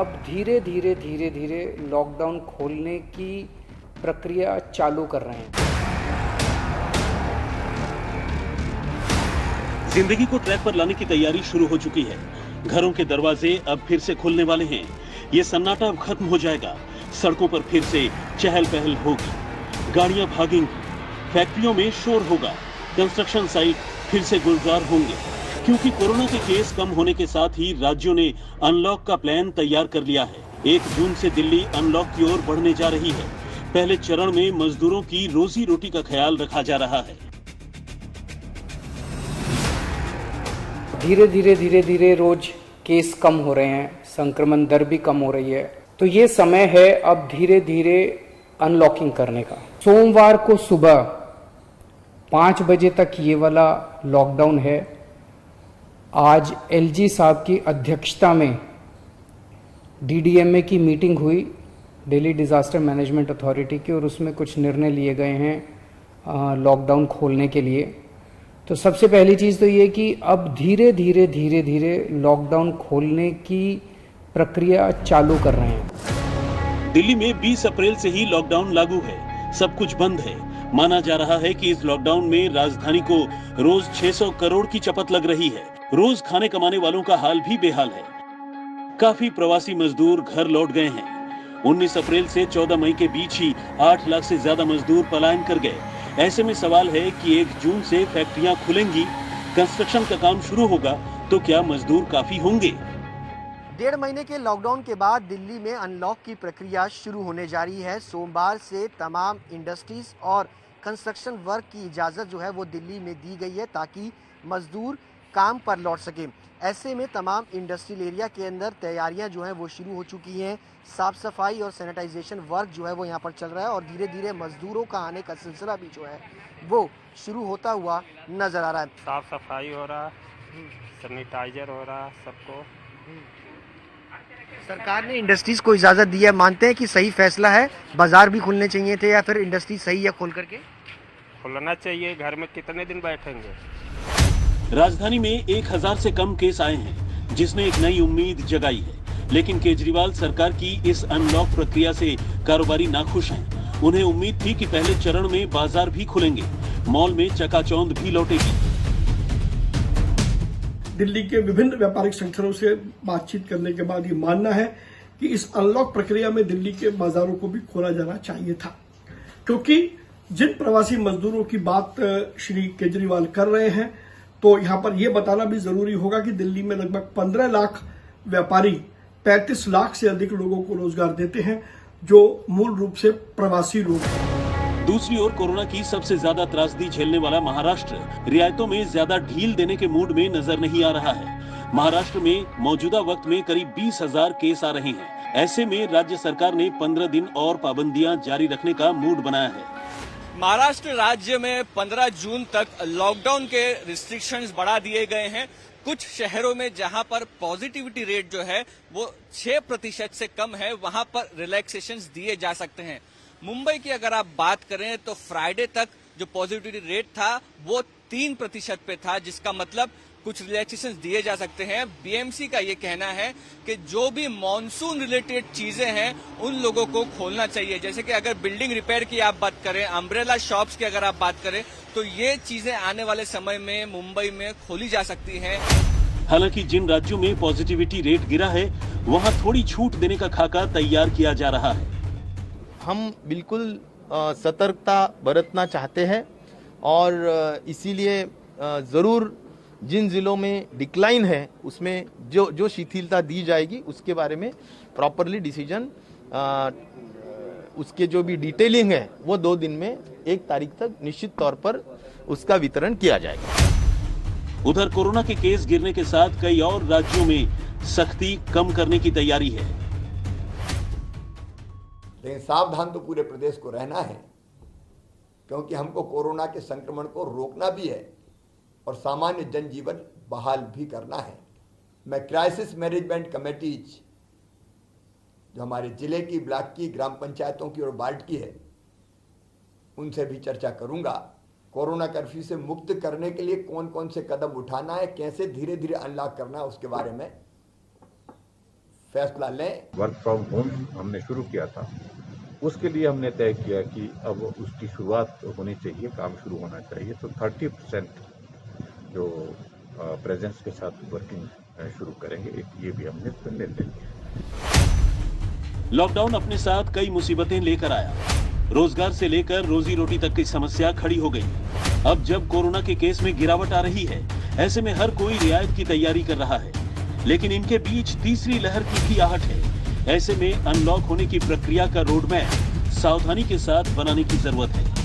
अब धीरे धीरे लॉकडाउन खोलने की प्रक्रिया चालू कर रहे हैं। जिंदगी को ट्रैक पर लाने की तैयारी शुरू हो चुकी है। घरों के दरवाजे अब फिर से खुलने वाले हैं। ये सन्नाटा अब खत्म हो जाएगा। सड़कों पर फिर से चहल पहल होगी, गाड़ियां भागेंगी, फैक्ट्रियों में शोर होगा, कंस्ट्रक्शन साइट फिर से गुलजार होंगे, क्योंकि कोरोना के केस कम होने के साथ ही राज्यों ने अनलॉक का प्लान तैयार कर लिया है। 1 जून से दिल्ली अनलॉक की ओर बढ़ने जा रही है। पहले चरण में मजदूरों की रोजी रोटी का ख्याल रखा जा रहा है। धीरे धीरे रोज केस कम हो रहे हैं, संक्रमण दर भी कम हो रही है, तो ये समय है अब धीरे धीरे अनलॉकिंग करने का। सोमवार को सुबह 5 बजे तक ये वाला लॉकडाउन है। आज एलजी साहब की अध्यक्षता में डीडीएमए की मीटिंग हुई, दिल्ली डिजास्टर मैनेजमेंट अथॉरिटी की, और उसमें कुछ निर्णय लिए गए हैं लॉकडाउन खोलने के लिए। तो सबसे पहली चीज तो ये कि अब धीरे धीरे लॉकडाउन खोलने की प्रक्रिया चालू कर रहे हैं। दिल्ली में 20 अप्रैल से ही लॉकडाउन लागू है। सब कुछ बंद है। माना जा रहा है कि इस लॉकडाउन में राजधानी को रोज 600 करोड़ की चपत लग रही है। रोज खाने कमाने वालों का हाल भी बेहाल है। काफी प्रवासी मजदूर घर लौट गए हैं। 19 अप्रैल से 14 मई के बीच ही 8 लाख से ज्यादा मजदूर पलायन कर गए। ऐसे में सवाल है कि 1 जून से फैक्ट्रियां खुलेंगी, कंस्ट्रक्शन का काम शुरू होगा, तो क्या मजदूर काफी होंगे? 1.5 महीने के लॉकडाउन के बाद दिल्ली में अनलॉक की प्रक्रिया शुरू होने जा रही है। सोमवार से तमाम इंडस्ट्रीज और कंस्ट्रक्शन वर्क की इजाज़त जो है वो दिल्ली में दी गई है, ताकि मजदूर काम पर लौट सके। ऐसे में तमाम इंडस्ट्रियल एरिया के अंदर तैयारियां जो हैं वो शुरू हो चुकी हैं। साफ सफाई और सैनिटाइजेशन वर्क जो है वो यहाँ पर चल रहा है, और धीरे धीरे मजदूरों का आने का सिलसिला भी जो है वो शुरू होता हुआ नजर आ रहा है। साफ सफाई हो रहा, सैनिटाइजर हो रहा सबको। सरकार ने इंडस्ट्रीज को इजाजत दी है, मानते हैं कि सही फैसला है? बाजार भी खुलने चाहिए थे, या फिर इंडस्ट्री सही है खोल करके? खुलना चाहिए, घर में कितने दिन बैठेंगे। राजधानी में 1000 से कम केस आए हैं, जिसने एक नई उम्मीद जगाई है। लेकिन केजरीवाल सरकार की इस अनलॉक प्रक्रिया से कारोबारी नाखुश हैं। उन्हें उम्मीद थी कि पहले चरण में बाजार भी खुलेंगे, मॉल में चकाचौंध भी लौटेगी। दिल्ली के विभिन्न व्यापारिक संगठनों से बातचीत करने के बाद ये मानना है कि इस अनलॉक प्रक्रिया में दिल्ली के बाजारों को भी खोला जाना चाहिए था, क्योंकि जिन प्रवासी मजदूरों की बात श्री केजरीवाल कर रहे हैं, तो यहां पर यह बताना भी जरूरी होगा कि दिल्ली में लगभग 15 लाख व्यापारी 35 लाख से अधिक लोगों को रोजगार देते हैं, जो मूल रूप से प्रवासी लोग हैं। दूसरी ओर कोरोना की सबसे ज्यादा त्रासदी झेलने वाला महाराष्ट्र रियायतों में ज्यादा ढील देने के मूड में नजर नहीं आ रहा है। महाराष्ट्र में मौजूदा वक्त में करीब 20,000 केस आ रहे हैं। ऐसे में राज्य सरकार ने 15 दिन और पाबंदियां जारी रखने का मूड बनाया है। महाराष्ट्र राज्य में 15 जून तक लॉकडाउन के रिस्ट्रिक्शंस बढ़ा दिए गए हैं। कुछ शहरों में जहां पर पॉजिटिविटी रेट जो है वो 6% से कम है, वहां पर रिलैक्सेशंस दिए जा सकते हैं। मुंबई की अगर आप बात करें तो फ्राइडे तक जो पॉजिटिविटी रेट था वो 3% पे था, जिसका मतलब कुछ रिलैक्सेशंस दिए जा सकते हैं। बीएमसी का ये कहना है कि जो भी मॉनसून रिलेटेड चीजें हैं उन लोगों को खोलना चाहिए। जैसे कि अगर बिल्डिंग रिपेयर की आप बात करें, अम्ब्रेला शॉप्स की अगर आप बात करें, तो ये चीजें आने वाले समय में मुंबई में खोली जा सकती हैं। हालांकि जिन राज्यों में पॉजिटिविटी रेट गिरा है, वहां थोड़ी छूट देने का खाका तैयार किया जा रहा है। हम बिल्कुल सतर्कता बरतना चाहते हैं, और इसीलिए ज़रूर जिन ज़िलों में डिक्लाइन है उसमें जो शिथिलता दी जाएगी उसके बारे में प्रॉपरली डिसीजन, उसके जो भी डिटेलिंग है वो 2 दिन में 1 तारीख तक निश्चित तौर पर उसका वितरण किया जाएगा। उधर कोरोना के केस गिरने के साथ कई और राज्यों में सख्ती कम करने की तैयारी है। लेकिन सावधान तो पूरे प्रदेश को रहना है, क्योंकि हमको कोरोना के संक्रमण को रोकना भी है और सामान्य जनजीवन बहाल भी करना है। मैं क्राइसिस मैनेजमेंट कमेटीज जो हमारे जिले की, ब्लॉक की, ग्राम पंचायतों की और वार्ड की है, उनसे भी चर्चा करूंगा। कोरोना कर्फ्यू से मुक्त करने के लिए कौन कौन से कदम उठाना है, कैसे धीरे धीरे अनलॉक करना है, उसके बारे में फैसला लें। वर्क फ्रॉम होम हमने शुरू किया था, उसके लिए हमने तय किया कि अब उसकी शुरुआत होनी चाहिए, काम शुरू होना चाहिए। तो 30% जो प्रेजेंस के साथ वर्किंग शुरू करेंगे, ये भी हमने निर्णय लिया। लॉकडाउन अपने साथ कई मुसीबतें लेकर आया। रोजगार से लेकर रोजी रोटी तक की समस्या खड़ी हो गई। अब जब कोरोना के केस में गिरावट आ रही है, ऐसे में हर कोई रियायत की तैयारी कर रहा है, लेकिन इनके बीच तीसरी लहर की भी आहट है। ऐसे में अनलॉक होने की प्रक्रिया का रोड मैप सावधानी के साथ बनाने की जरूरत है।